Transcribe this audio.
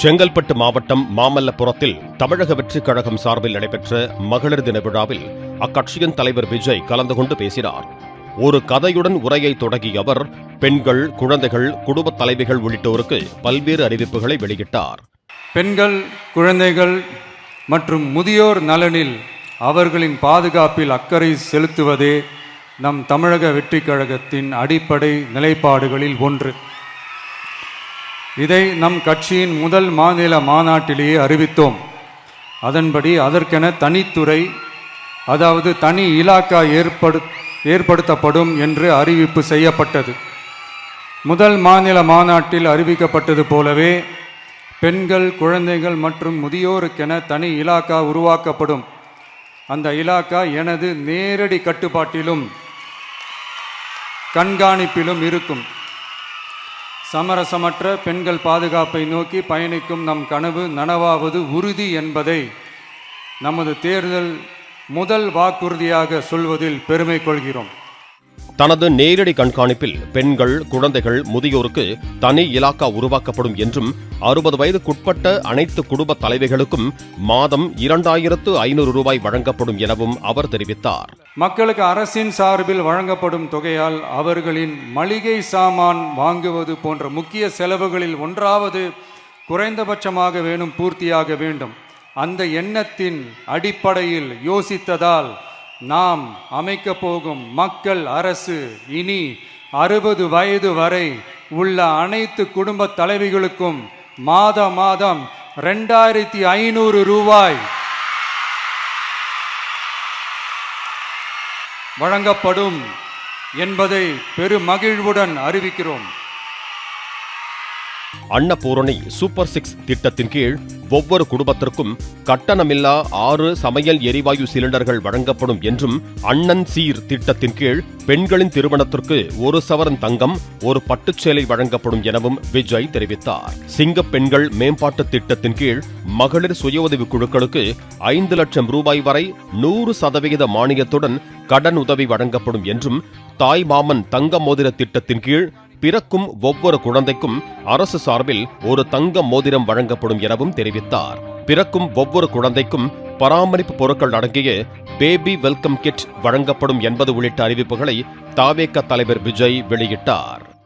செங்கல்பட்டு மாவட்டம் மாமல்லபுரத்தில் தமிழக வெற்றிக் கழகம் சார்பில் நடைபெற்ற மகளிர் தின விழாவில் அக்கட்சியின் தலைவர் விஜய் கலந்து கொண்டு பேசினார். ஒரு கதையுடன் உரையை தொடங்கிய அவர் பெண்கள், குழந்தைகள், குடும்பத் தலைவிகள் உள்ளிட்டோருக்கு பல்வேறு அறிவிப்புகளை வெளியிட்டார். பெண்கள், குழந்தைகள் மற்றும் முதியோர் நலனில் அவர்களின் பாதுகாப்பில் அக்கறை செலுத்துவதே நம் தமிழக வெற்றிக் கழகத்தின் அடிப்படை நிலைப்பாடுகளில் ஒன்று. இதை நம் கட்சியின் முதல் மாநில மாநாட்டிலேயே அறிவித்தோம். அதன்படி அதற்கென தனித்துறை, அதாவது தனி இலாக்கா ஏற்படுத்தப்படும் என்று அறிவிப்பு செய்யப்பட்டது. முதல் மாநில மாநாட்டில் அறிவிக்கப்பட்டது போலவே பெண்கள், குழந்தைகள் மற்றும் முதியோருக்கென தனி இலாக்கா உருவாக்கப்படும். அந்த இலாக்கா எனது நேரடி கட்டுப்பாட்டிலும் கண்காணிப்பிலும் இருக்கும். சமரசமற்ற பெண்கள் பாதுகாப்பை நோக்கி பயணிக்கும் நம் கனவு நனவாவது உறுதி என்பதை நமது தேர்தல் முதல் வாக்குறுதியாக சொல்வதில் பெருமை கொள்கிறோம். தனது நேரடி கண்காணிப்பில் பெண்கள், குழந்தைகள், முதியோருக்கு தனி இலாக்கா உருவாக்கப்படும் என்றும் 60 வயதுக்குட்பட்ட அனைத்து குடும்ப தலைவிகளுக்கும் மாதம் 2500 ரூபாய் வழங்கப்படும் எனவும் அவர் தெரிவித்தார். மக்களுக்கு அரசின் சார்பில் வழங்கப்படும் தொகையால் அவர்களின் மளிகை சாமான் வாங்குவது போன்ற முக்கிய செலவுகளில் ஒன்றாவது குறைந்தபட்சமாக பூர்த்தியாக வேண்டும். அந்த எண்ணத்தின் அடிப்படையில் யோசித்ததால் நாம் அமைக்க போகும் மக்கள் அரசு இனி 60 வயது வரை உள்ள அனைத்து குடும்ப தலைவிகளுக்கும் மாதம் 2500 ரூபாய் வழங்கப்படும் என்பதை பெருமகிழ்வுடன் அறிவிக்கிறோம். அன்னபூரணி சூப்பர் 6 திட்டத்தின் கீழ் ஒவ்வொரு குடும்பத்திற்கும் கட்டணமில்லா 6 சமையல் எரிவாயு சிலிண்டர்கள் வழங்கப்படும் என்றும், அண்ணன் சீர் திட்டத்தின் கீழ் பெண்களின் திருமணத்திற்கு 1 சவரன் தங்கம், 1 பட்டுச்சேலை வழங்கப்படும் எனவும் விஜய் தெரிவித்தார். சிங்க பெண்கள் மேம்பாட்டு திட்டத்தின் கீழ் மகளிர் சுய உதவி குழுக்களுக்கு 5 லட்சம் ரூபாய் வரை 100% மானியத்துடன் கடன் உதவி வழங்கப்படும் என்றும், தாய் மாமன் தங்க மோதிர திட்டத்தின் கீழ் பிறக்கும் ஒவ்வொரு குழந்தைக்கும் அரசு சார்பில் 1 தங்க மோதிரம் வழங்கப்படும் எனவும் தெரிவித்தார். பிறக்கும் ஒவ்வொரு குழந்தைக்கும் பராமரிப்பு பொருட்கள் அடங்கிய பேபி வெல்கம் கிட் வழங்கப்படும் என்பது உள்ளிட்ட அறிவிப்புகளை தாவேக தலைவர் விஜய் வெளியிட்டார்.